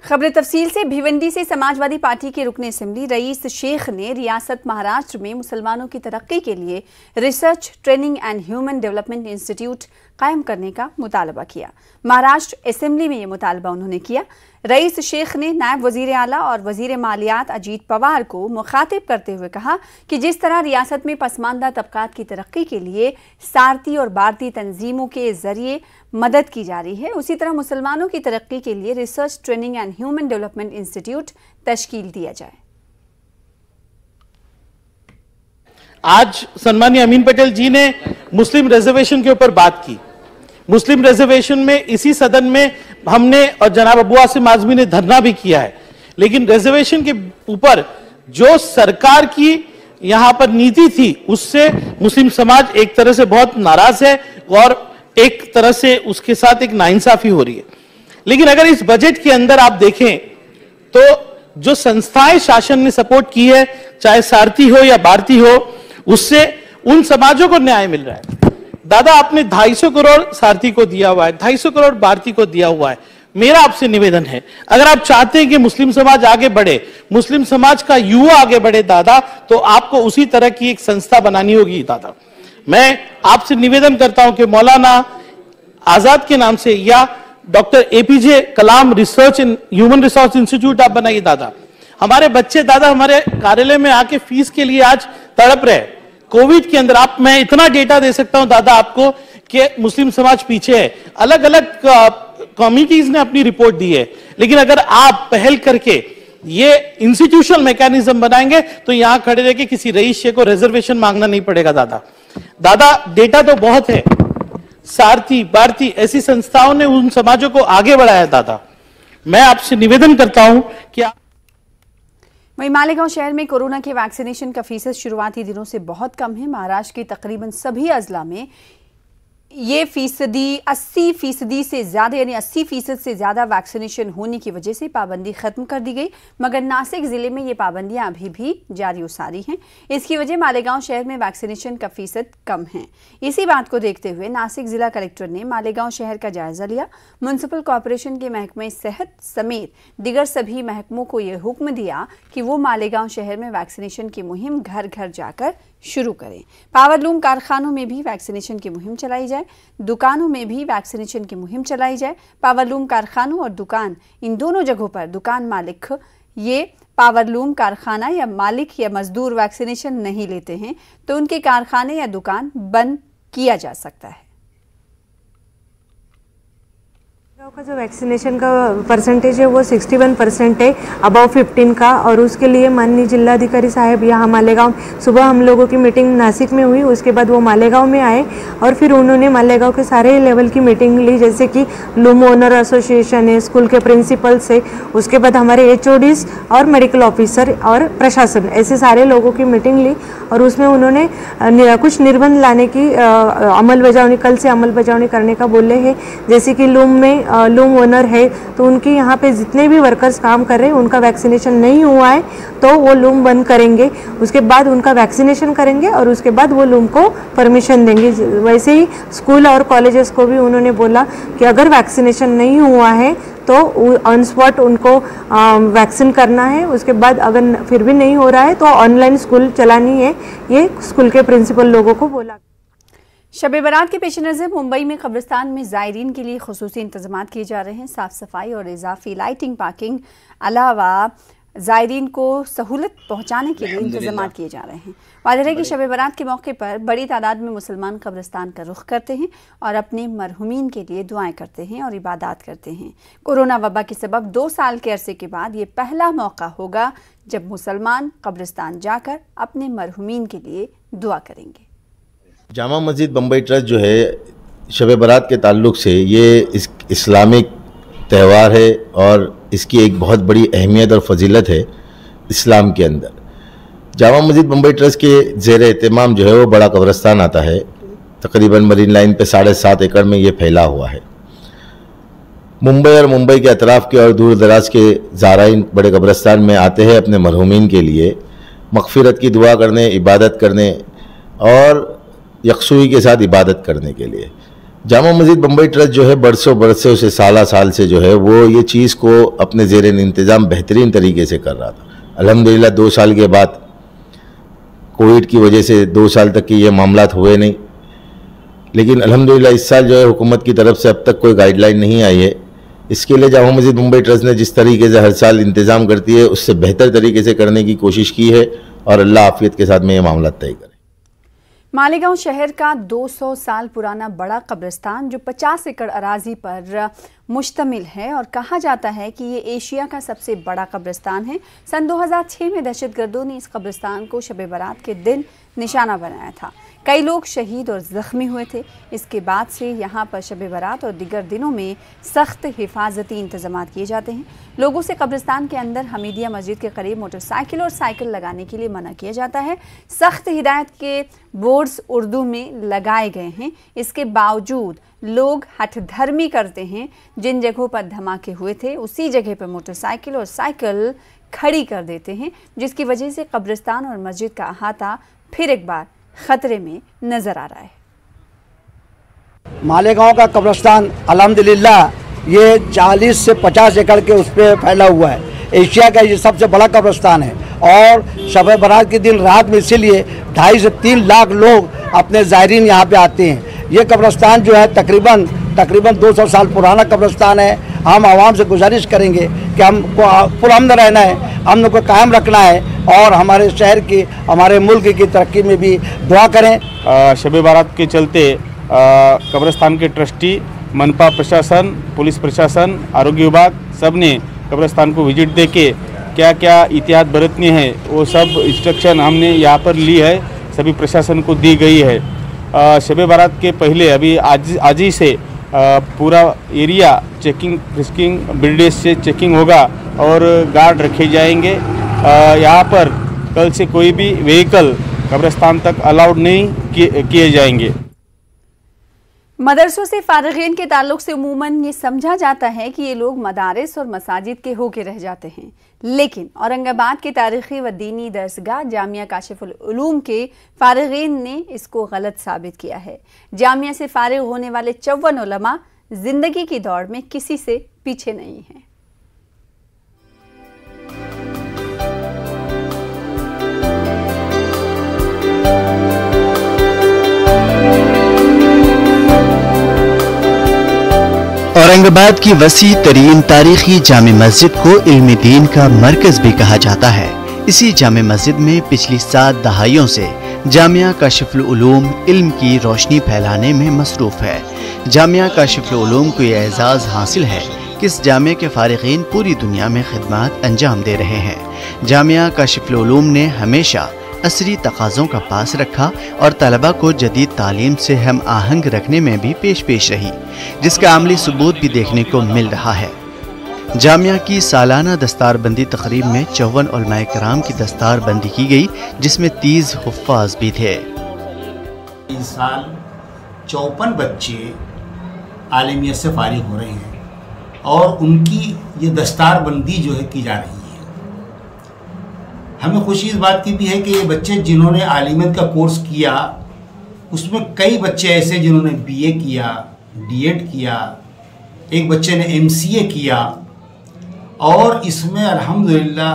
खबर तफसील से भिवंडी से समाजवादी पार्टी के रुकन असेंबली रईस शेख ने रियासत महाराष्ट्र में मुसलमानों की तरक्की के लिए research training and human development institute कायम करने का मुतालबा किया। महाराष्ट्र असेंबली में ये मुतालबा उन्होंने किया। रईस शेख ने नायब वजीर आला और वजीर मालियात अजीत पवार को मुखातिब करते हुए कहा कि जिस तरह रियासत में पसमानदा तबकात की तरक्की के लिए सारती और भारतीय तंजीमों के जरिए मदद की जा रही है, उसी तरह मुसलमानों की तरक्की के लिए research training and human development institute तश्कील दिया जाए। आज सम्मानीय अमीन पटेल जी ने मुस्लिम रिजर्वेशन के ऊपर बात की। मुस्लिम रिजर्वेशन में इसी सदन में हमने और जनाब अबू आसिम आजमी ने धरना भी किया है, लेकिन रिजर्वेशन के ऊपर जो सरकार की यहां पर नीति थी उससे मुस्लिम समाज एक तरह से बहुत नाराज है और एक तरह से उसके साथ एक नाइंसाफी हो रही है। लेकिन अगर इस बजट के अंदर आप देखें तो जो संस्थाएं शासन ने सपोर्ट की है, चाहे सारथी हो या भारती हो, उससे उन समाजों को न्याय मिल रहा है। दादा, आपने 250 करोड़ सारथी को दिया हुआ है, 250 करोड़ भारती को दिया हुआ है। मेरा आपसे निवेदन है, अगर आप चाहते हैं कि मुस्लिम समाज आगे बढ़े, मुस्लिम समाज का युवा आगे बढ़े दादा, तो आपको उसी तरह की एक संस्था बनानी होगी दादा। मैं आपसे निवेदन करता हूं कि मौलाना आजाद के नाम से या doctor APJ Kalam research and human resource institute आप बनाइए दादा। हमारे बच्चे दादा हमारे कार्यालय में आके फीस के लिए आज तड़प रहे। कोविड के अंदर मैं इतना डेटा दे सकता हूं दादा आपको कि मुस्लिम समाज पीछे है। अलग अलग कमिटीज ने अपनी रिपोर्ट दी है, लेकिन अगर आप पहल करके ये इंस्टीट्यूशनल मैकेनिज्म बनाएंगे तो यहां खड़े रह के किसी रईस शेख को रिजर्वेशन मांगना नहीं पड़ेगा दादा। दादा, डेटा तो बहुत है। सारथी, भारती ऐसी संस्थाओं ने उन समाजों को आगे बढ़ाया दादा। मैं आपसे निवेदन करता हूं कि वहीं मालेगांव शहर में कोरोना के वैक्सीनेशन का फीसद शुरुआती दिनों से बहुत कम है। महाराष्ट्र के तकरीबन सभी अजला में ये फीसदी 80% से ज्यादा यानी 80% से ज्यादा वैक्सीनेशन होने की वजह से पाबंदी खत्म कर दी गई, मगर नासिक जिले में ये पाबंदियां अभी भी जारी उसारी हैं। इसकी वजह मालेगांव शहर में वैक्सीनेशन का फीसद कम है। इसी बात को देखते हुए नासिक जिला कलेक्टर ने मालेगांव शहर का जायजा लिया। म्युनिसिपल कॉर्पोरेशन के महकमे सेहत समेत दिगर सभी महकमों को यह हुक्म दिया कि वो मालेगांव शहर में वैक्सीनेशन की मुहिम घर घर जाकर शुरू करें। पावरलूम कारखानों में भी वैक्सीनेशन की मुहिम चलाई जाए, दुकानों में भी वैक्सीनेशन की मुहिम चलाई जाए। पावरलूम कारखानों और दुकान, इन दोनों जगहों पर दुकान मालिक ये पावरलूम कारखाना या मालिक या मजदूर वैक्सीनेशन नहीं लेते हैं तो उनके कारखाने या दुकान बंद किया जा सकता है। का जो वैक्सीनेशन का परसेंटेज है वो 61% है, अबाव 15 का। और उसके लिए माननीय जिलाधिकारी साहब यहाँ मालेगांव, सुबह हम लोगों की मीटिंग नासिक में हुई, उसके बाद वो मालेगांव में आए और फिर उन्होंने मालेगांव के सारे लेवल की मीटिंग ली, जैसे कि लूम ओनर एसोसिएशन है, स्कूल के प्रिंसिपल्स है, उसके बाद हमारे HODs और मेडिकल ऑफिसर और प्रशासन, ऐसे सारे लोगों की मीटिंग ली। और उसमें उन्होंने कुछ निर्बंध लाने की अमल बजावनी, कल से अमल बजावनी करने का बोले हैं। जैसे कि लूम में लूम ओनर है तो उनके यहाँ पे जितने भी वर्कर्स काम कर रहे हैं उनका वैक्सीनेशन नहीं हुआ है तो वो लूम बंद करेंगे, उसके बाद उनका वैक्सीनेशन करेंगे और उसके बाद वो लूम को परमिशन देंगे। वैसे ही स्कूल और कॉलेजेस को भी उन्होंने बोला कि अगर वैक्सीनेशन नहीं हुआ है तो ऑन स्पॉट उनको वैक्सीन करना है। उसके बाद अगर फिर भी नहीं हो रहा है तो ऑनलाइन स्कूल चलानी है, ये स्कूल के प्रिंसिपल लोगों को बोला। शब बारात के पेश नज़र मुंबई में कब्रिस्तान में ज़ायरीन के लिए खुसूसी इंतजाम किए जा रहे हैं। साफ सफाई और इजाफी लाइटिंग, पार्किंग अलावा ज़ायरीन को सहूलत पहुंचाने के लिए इंतजाम किए जा रहे हैं। वाज़ेह है कि शब बारात के मौके पर बड़ी तादाद में मुसलमान कब्रिस्तान का रुख करते हैं और अपने मरहुमीन के लिए दुआएं करते हैं और इबादत करते हैं। कोरोना वबा के सबब 2 साल के अरसे के बाद ये पहला मौका होगा जब मुसलमान कब्रिस्तान जाकर अपने मरहुमीन के लिए दुआ करेंगे। जामा मस्जिद बम्बई ट्रस्ट जो है, शब बारात के ताल्लुक़ से ये इस्लामिक त्यौहार है और इसकी एक बहुत बड़ी अहमियत और फजीलत है इस्लाम के अंदर। जामा मस्जिद बम्बई ट्रस्ट के ज़ेर एहतमाम जो है वो बड़ा कब्रिस्तान आता है, तकरीबन मरीन लाइन पे 7.5 एकड़ में ये फैला हुआ है। मुंबई और मुंबई के अतराफ़ के और दूर दराज के ज़ाराइन बड़े कब्रिस्तान में आते हैं अपने मरहुमीन के लिए मग़फ़िरत की दुआ करने, इबादत करने और यकसुई के साथ इबादत करने के लिए। जामा मस्जिद बम्बई ट्रस्ट जो है बरसों से साल से जो है वो ये चीज़ को अपने ज़ेर इंतज़ाम बेहतरीन तरीके से कर रहा था। अल्हम्दुलिल्लाह 2 साल के बाद कोविड की वजह से 2 साल तक के ये मामलात हुए नहीं, लेकिन अल्हम्दुलिल्लाह इस साल जो है हुकूमत की तरफ से अब तक कोई गाइडलाइन नहीं आई है। इसके लिए जामा मस्जिद मुंबई ट्रस्ट ने जिस तरीके से हर साल इंतज़ाम करती है उससे बेहतर तरीके से करने की कोशिश की है और अल्लाह आफियत के साथ में ये मामला तय करे। मालेगांव शहर का 200 साल पुराना बड़ा कब्रिस्तान जो 50 एकड़ अराजी पर मुश्तमिल है और कहा जाता है कि ये एशिया का सबसे बड़ा कब्रिस्तान है। सन 2006 में दहशतगर्दों ने इस कब्रिस्तान को शब बारात के दिन निशाना बनाया था। कई लोग शहीद और ज़ख्मी हुए थे। इसके बाद से यहाँ पर शब बारात और दीगर दिनों में सख्त हिफाजती इंतजाम किए जाते हैं। लोगों से कब्रिस्तान के अंदर हमीदिया मस्जिद के करीब मोटरसाइकिल और साइकिल लगाने के लिए मना किया जाता है। सख्त हिदायत के बोर्ड्स उर्दू में लगाए गए हैं। इसके बावजूद लोग हठधर्मी करते हैं। जिन जगहों पर धमाके हुए थे उसी जगह पर मोटरसाइकिल और साइकिल खड़ी कर देते हैं, जिसकी वजह से कब्रिस्तान और मस्जिद का अहाता फिर एक बार खतरे में नजर आ रहा है। मालेगांव का कब्रिस्तान अल्हम्दुलिल्लाह ये 40 से 50 एकड़ के उस पर फैला हुआ है। एशिया का ये सबसे बड़ा कब्रिस्तान है और शब बारात के दिन रात में इसीलिए 2.5 से 3 लाख लोग अपने ज़ायरीन यहाँ पे आते हैं। ये कब्रिस्तान जो है तकरीबन 200 साल पुराना कब्रिस्तान है। हम आवाम से गुजारिश करेंगे कि हमको पुरअमन रहना है, अमन को कायम रखना है और हमारे शहर की, हमारे मुल्क की तरक्की में भी दुआ करें। शब बारात के चलते कब्रिस्तान के ट्रस्टी, मनपा प्रशासन, पुलिस प्रशासन, आरोग्य विभाग सब ने कब्रिस्तान को विजिट दे के क्या क्या एहतियात बरतनी है वो सब इंस्ट्रक्शन हमने यहाँ पर ली है, सभी प्रशासन को दी गई है। शब बारात के पहले अभी आज ही से पूरा एरिया चेकिंग फ्रिस्किंग बिल्डर्स से चेकिंग होगा और गार्ड रखे जाएंगे। यहाँ पर कल से कोई भी व्हीकल कब्रिस्तान तक अलाउड नहीं किए जाएंगे। मदरसों से फारिगीन के ताल्लुक से उमूमन ये समझा जाता है कि ये लोग मदारिस और मसाजिद के होके रह जाते हैं, लेकिन औरंगाबाद के तारीखी व दीनी दरसगाह जामिया काशिफुल उलूम के फारिगीन ने इसको गलत साबित किया है। जामिया से फारिग होने वाले 54 उलमा जिंदगी की दौड़ में किसी से पीछे नहीं हैं। औरंगाबाद की वसी तरीन तारीखी जामे मस्जिद को इल्मी दीन का मरकज भी कहा जाता है। इसी जामे मस्जिद में पिछली 7 दहाइयों से जामिया काशिफुल उलूम इल्म की रोशनी फैलाने में मसरूफ है। जामिया काशिफुल उलूम को यह एजाज़ हासिल है कि इस जामिया के फारिगीन पूरी दुनिया में खिदमत अंजाम दे रहे हैं। जामिया काशिफुल उलूम ने हमेशा असरी तकाज़ों का पास रखा और तलबा को जदीद तालीम से हम आहंग रखने में भी पेश रही, जिसका अमली सबूत भी देखने को मिल रहा है। जामिया की सालाना दस्तारबंदी तकरीब में 54 उलमाए कराम की दस्तारबंदी की गई, जिसमें 30 हुफ्फाज भी थे। इस साल 54 बच्चे आलिमियत से फारिग हो रहे हैं और उनकी ये दस्तारबंदी जो है की जा रही है। हमें खुशी इस बात की भी है कि ये बच्चे जिन्होंने आलिमियत का कोर्स किया उसमें कई बच्चे ऐसे जिन्होंने BA किया, D.Ed किया, एक बच्चे ने MCA किया और इसमें अल्हम्दुलिल्लाह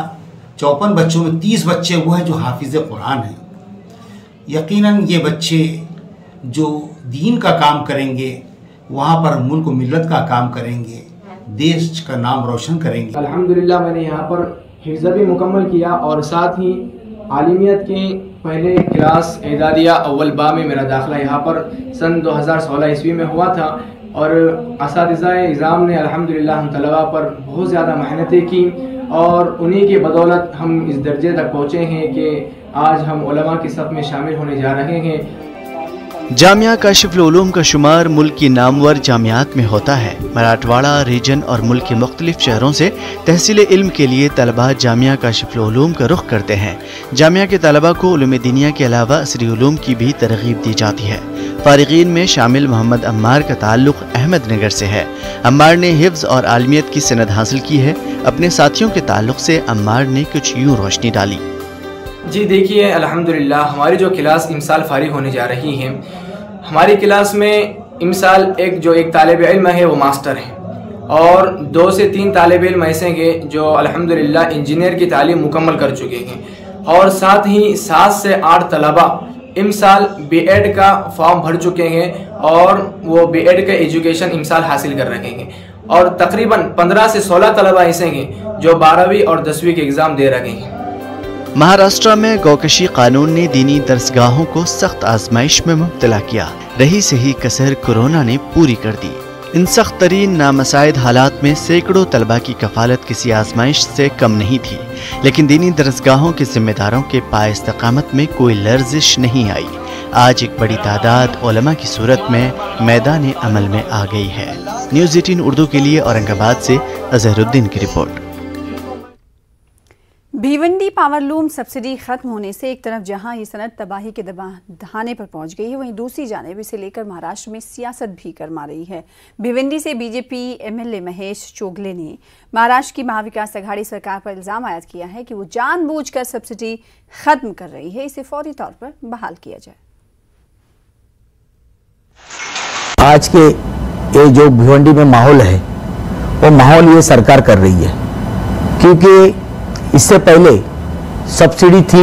54 बच्चों में 30 बच्चे वो हैं जो हाफिज़ कुरान हैं। यकीनन ये बच्चे जो दीन का काम करेंगे, वहाँ पर मुल्क व मिल्लत का काम करेंगे, देश का नाम रोशन करेंगे। अल्हम्दुलिल्लाह मैंने यहाँ पर हिफ्ज़ भी मुकम्मल किया और साथ ही आलिमियत के पहले क्लास एदादिया अव्वल बा में मेरा दाखिला यहाँ पर सन 2016 ईस्वी में हुआ था और असातिज़ाए निज़ाम ने अल्हम्दुलिल्लाह हम तलबा पर बहुत ज़्यादा मेहनतें की और उन्हीं की बदौलत हम इस दर्जे तक पहुँचे हैं कि आज हम उलमा की सफ़ में शामिल होने जा रहे हैं। जामिया काशिफुल उलूम का शुमार मुल्क की नामवर जामियात में होता है। मराठवाड़ा रीजन और मुल्क के मुख्तलिफ शहरों से तहसील इल्म के लिए तलबा जामिया काशिफुल उलूम का रुख करते हैं। जामिया के तलबा को उलूम दीनिया के अलावा असरी उलूम की भी तरगीब दी जाती है। फारिगीन में शामिल मोहम्मद अम्मार का ताल्लुक अहमदनगर से है। अम्मार ने हिफ्ज़ और आलमियत की सनद हासिल की है। अपने साथियों के ताल्लुक से अम्मार ने कुछ यूँ रोशनी डाली। जी देखिए, अल्हम्दुलिल्लाह हमारी जो क्लास इस साल फारिग होने जा रही है, हमारी क्लास में इमसाल एक तालिब इल्म है वो मास्टर है, और 2 से 3 तालिब इल्म ऐसे हैं जो अल्हम्दुलिल्लाह इंजीनियर की तालीम मुकम्मल कर चुके हैं, और साथ ही 7 से 8 तलबा इमसाल बीएड का फॉर्म भर चुके हैं और वो बीएड का एजुकेशन इमसाल हासिल कर रहे हैं, और तकरीबन 15 से 16 तलबा ऐसे हैं जो 12वीं और 10वीं के एग्ज़ाम दे रहे हैं। महाराष्ट्र में गौकशी कानून ने दीनी दरसगाहों को सख्त आजमाइश में मुब्तला किया। रही सही कसर कोरोना ने पूरी कर दी। इन सख्त तरीन नामसाइद हालात में सैकड़ों तलबा की कफालत किसी आजमाइश से कम नहीं थी, लेकिन दीनी दरसगाहों के जिम्मेदारों के पाए इस्तकामत में कोई लर्जिश नहीं आई। आज एक बड़ी तादाद उलमा की सूरत में मैदान अमल में आ गई है। न्यूज़ 18 उर्दू के लिए औरंगाबाद से अजहरुद्दीन की रिपोर्ट। भिवंडी पावरलूम सब्सिडी खत्म होने से एक तरफ जहां ये सनत तबाही के दहाने पर पहुंच गई है, वहीं दूसरी जानिब इसे लेकर महाराष्ट्र में सियासत भी गरमा रही है। भिवंडी से बीजेपी एमएलए महेश चोगले ने महाराष्ट्र की महाविकास अघाड़ी सरकार पर इल्जाम आयद किया है कि वो जानबूझकर सब्सिडी खत्म कर रही है, इसे फौरी तौर पर बहाल किया जाए। आज के ये जो भिवंडी में माहौल है वो माहौल ये सरकार कर रही है, क्योंकि इससे पहले सब्सिडी थी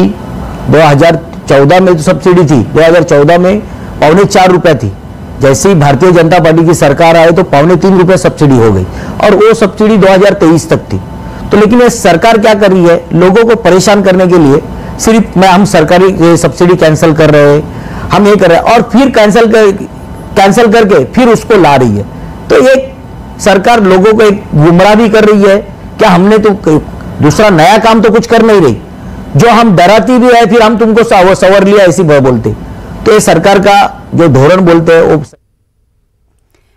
2014 में, तो सब्सिडी थी 2014 में 4.25 रुपए थी। जैसे ही भारतीय जनता पार्टी की सरकार आए तो 3.25 रुपए सब्सिडी हो गई, और वो सब्सिडी 2023 तक थी। तो लेकिन ये सरकार क्या कर रही है, लोगों को परेशान करने के लिए सिर्फ हम सरकारी सब्सिडी कैंसिल कर रहे हैं, हम ये कर रहे हैं, और फिर कैंसिल करके फिर उसको ला रही है। तो ये सरकार लोगों को एक गुमराह भी कर रही है। क्या हमने तो दूसरा नया काम तो कुछ कर नहीं रही, जो हम डराती भी है फिर हम तुमको सवर लिया ऐसी बोलते। तो ये सरकार का जो धोरण बोलते हैं वो।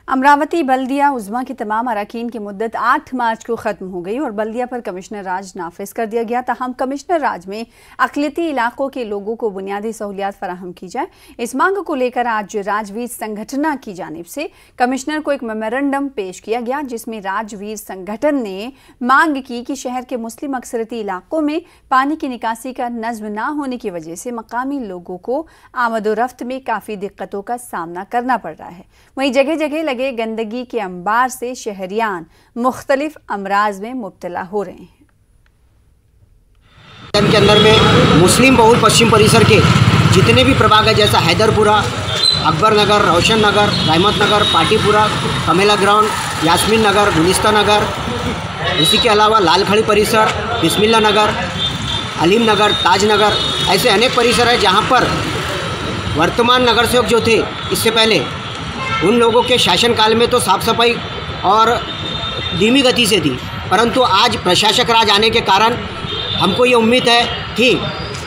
अमरावती बल्दिया उज़्मा की तमाम अराकीन की मुद्दत 8 मार्च को ख़त्म हो गई और बल्दिया पर कमिश्नर राज नाफिज कर दिया गया। ताहम कमिश्नर राज में अक़लियती इलाकों के लोगों को बुनियादी सहूलियात फराहम की जाए, इस मांग को लेकर आज राजवीर संगठन की जानिब से कमिश्नर को एक मेमोरेंडम पेश किया गया, जिसमें राजवीर संगठन ने मांग की कि शहर के मुस्लिम अक्सरती इलाकों में पानी की निकासी का नज़्म ना होने की वजह से मकामी लोगों को आमदोरफ्त में काफ़ी दिक्कतों का सामना करना पड़ रहा है। वहीं जगह जगह गंदगी के अंबार से शहरियान मुख्तलिफ अमराज में मुब्तला हो रहे हैं। के अंदर में मुस्लिम बहुल पश्चिम परिसर के जितने भी प्रभाग है, जैसा हैदरपुरा, अकबर नगर, रोशन नगर, रहमत नगर, पाटीपुरा, कमेला ग्राउंड, यास्मीन नगर, गुलिस्ता नगर, इसी के अलावा लालखड़ी परिसर, बिस्मिल्ला नगर, अलीम नगर, ताज नगर, ऐसे अनेक परिसर है जहाँ पर वर्तमान नगर सेवक जो थे इससे पहले, उन लोगों के शासनकाल में तो साफ़ सफाई और धीमी गति से थी, परंतु आज प्रशासक राज आने के कारण हमको ये उम्मीद थी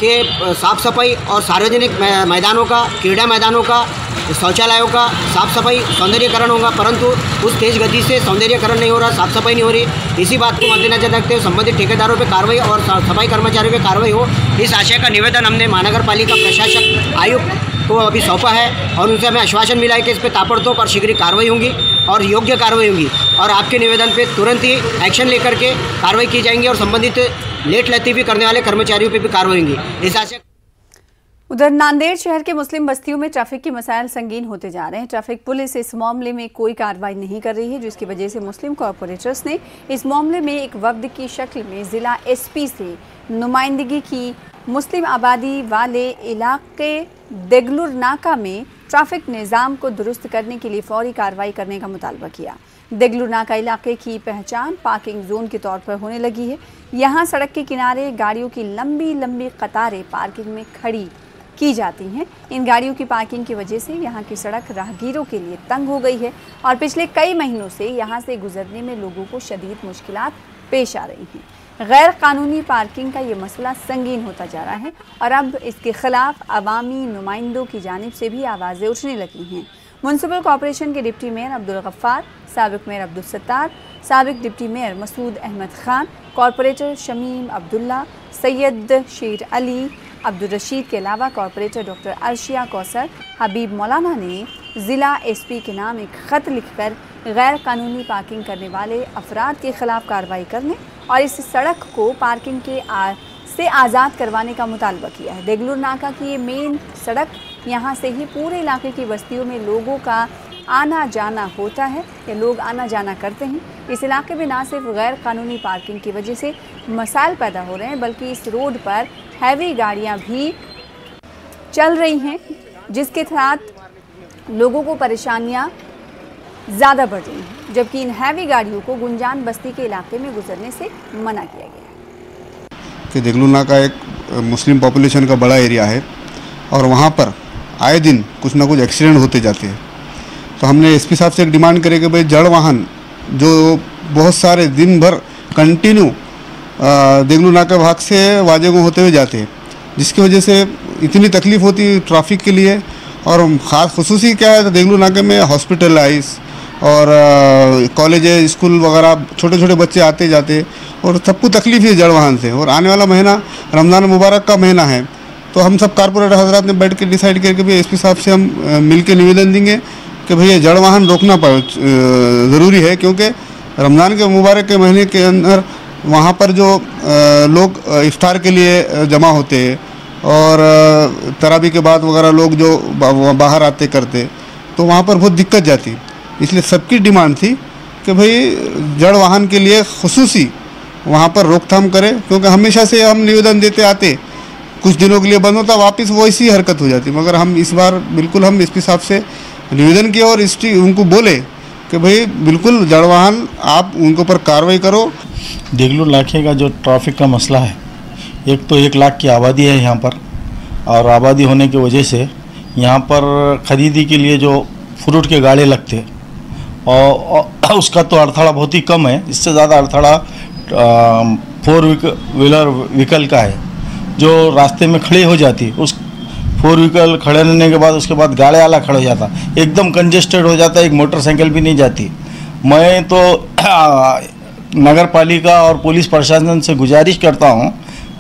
कि साफ़ सफाई और सार्वजनिक मैदानों का, क्रीड़ा मैदानों का, शौचालयों का साफ़ सफाई सौंदर्यकरण होगा, परंतु उस तेज़ गति से सौंदर्यकरण नहीं हो रहा, साफ़ सफाई नहीं हो रही। इसी बात को मद्देनजर रखते हुए संबंधित ठेकेदारों पर कार्रवाई और सफाई कर्मचारियों पर कार्रवाई हो, इस आशय का निवेदन हमने महानगर पालिका प्रशासक आयुक्त को अभी सौंपा है और उनसे हमें आश्वासन मिला है कि इस पर ताबड़तोड़ और शीघ्र कार्रवाई होंगी और योग्य कार्रवाई होंगी, और आपके निवेदन पे तुरंत ही एक्शन लेकर के कार्रवाई की जाएंगी और संबंधित लेट लतीफ़ी करने वाले कर्मचारियों पे भी कार्रवाई होंगी। इस आशय। उधर नांदेड़ शहर के मुस्लिम बस्तियों में ट्रैफिक के मसाइल संगीन होते जा रहे हैं। ट्रैफिक पुलिस इस मामले में कोई कार्रवाई नहीं कर रही है, जिसकी वजह से मुस्लिम कॉरपोरेटर्स ने इस मामले में एक वफ्द की शक्ल में जिला एसपी से नुमाइंदगी की। मुस्लिम आबादी वाले इलाके देगलुर नाका में ट्रैफिक निज़ाम को दुरुस्त करने के लिए फौरी कार्रवाई करने का मुतालबा किया। देगलुर नाका इलाके की पहचान पार्किंग जोन के तौर पर होने लगी है। यहाँ सड़क के किनारे गाड़ियों की लंबी लंबी कतारें पार्किंग में खड़ी की जाती हैं। इन गाड़ियों की पार्किंग की वजह से यहाँ की सड़क राहगीरों के लिए तंग हो गई है और पिछले कई महीनों से यहाँ से गुजरने में लोगों को शदीद मुश्किलात पेश आ रही हैं। गैर कानूनी पार्किंग का ये मसला संगीन होता जा रहा है और अब इसके खिलाफ अवामी नुमाइंदों की जानिब से भी आवाज़ें उठने लगी हैं। म्युनिसिपल कॉरपोरेशन के डिप्टी मेयर अब्दुल गफ्फार, साबिक मेयर अब्दुल सत्तार, साबिक deputy mayor Masood Ahmed Khan, corporator Shamim Abdullah, Syed Sher Ali, Abdul Rashid के अलावा कॉरपोरेटर डॉक्टर अर्शिया कौसर, हबीब मौलाना ने ज़िला एसपी के नाम एक ख़त लिखकर गैर कानूनी पार्किंग करने वाले अफराद के खिलाफ कार्रवाई करने और इस सड़क को पार्किंग से आज़ाद करवाने का मुतालबा किया है। देगलुर नाका की ये मेन सड़क यहाँ से ही पूरे इलाके की बस्तियों में लोगों का आना जाना होता है या लोग आना जाना करते हैं। इस इलाके में ना सिर्फ गैर कानूनी पार्किंग की वजह से मसाइल पैदा हो रहे हैं, बल्कि इस रोड पर हैवी गाड़ियां भी चल रही हैं, जिसके साथ लोगों को परेशानियां ज़्यादा बढ़ रही हैं, जबकि इन हैवी गाड़ियों को गुंजान बस्ती के इलाके में गुजरने से मना किया गया है। कि देगलू नाका एक मुस्लिम पॉपुलेशन का बड़ा एरिया है और वहाँ पर आए दिन कुछ ना कुछ एक्सीडेंट होते जाते हैं। तो हमने एसपी साहब से एक डिमांड करे कि भाई जड़ वाहन जो बहुत सारे दिन भर कंटिन्यू देगलू नाका भाग से वाजेगो होते हुए जाते हैं, जिसकी वजह से इतनी तकलीफ़ होती है ट्रैफिक के लिए। और ख़ास खुसूसी क्या है, तो देगलू नाके में हॉस्पिटलाइज और कॉलेज स्कूल वगैरह छोटे छोटे बच्चे आते जाते और सबको तकलीफ है जड़ वाहन से। और आने वाला महीना रमज़ान मुबारक का महीना है, तो हम सब कारपोरेटर हजरात ने बैठ के डिसाइड करके भी एसपी साहब से हम मिल के निवेदन देंगे कि भैया जड़ वाहन रोकना ज़रूरी है, क्योंकि रमज़ान के मुबारक के महीने के अंदर वहाँ पर जो लोग इफ्तार के लिए जमा होते हैं और तरावी के बाद वगैरह लोग जो बाहर आते करते, तो वहाँ पर बहुत दिक्कत जाती। इसलिए सबकी डिमांड थी कि भाई जड़ वाहन के लिए खुसूसी वहाँ पर रोकथाम करें, क्योंकि हमेशा से हम निवेदन देते आते, कुछ दिनों के लिए बंद होता, वापस वैसी हरकत हो जाती। मगर हम इस बार बिल्कुल हम एसपी साहब से निवेदन किया और उनको बोले कि भाई बिल्कुल जड़ वाहन आप उनके ऊपर कार्रवाई करो। देगलू नाके का जो ट्रैफिक का मसला है, एक तो 1 लाख की आबादी है यहाँ पर, और आबादी होने की वजह से यहाँ पर ख़रीदी के लिए जो फ्रूट के गाड़े लगते और उसका तो अड़थड़ा बहुत ही कम है। इससे ज़्यादा अड़थड़ा 4 व्हीलर व्हीकल का है, जो रास्ते में खड़े हो जाती। उस 4 व्हीकल खड़े रहने के बाद उसके बाद गाड़ी वाला खड़ा हो जाता, एकदम कंजेस्टेड हो जाता, एक मोटरसाइकिल भी नहीं जाती। मैं तो नगर पालिका और पुलिस प्रशासन से गुजारिश करता हूँ,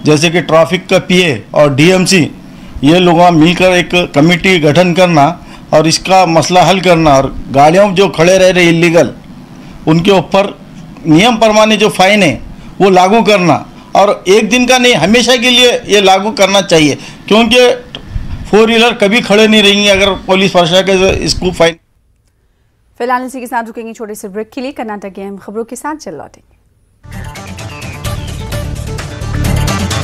जैसे कि ट्रैफिक का पीए और डीएमसी ये लोग मिलकर एक कमेटी गठन करना और इसका मसला हल करना, और गाड़ियों जो खड़े रह रहे इलीगल उनके ऊपर नियम प्रमाणे जो फाइन है वो लागू करना, और एक दिन का नहीं हमेशा के लिए ये लागू करना चाहिए, क्योंकि 4 व्हीलर कभी खड़े नहीं रहेंगे अगर पुलिस प्रशासन इसको फाइन। फिलहाल इसी के साथ रुकेंगे छोटे से ब्रेक के लिए। कर्नाटक की अहम खबरों के साथ चल लौटेंगे।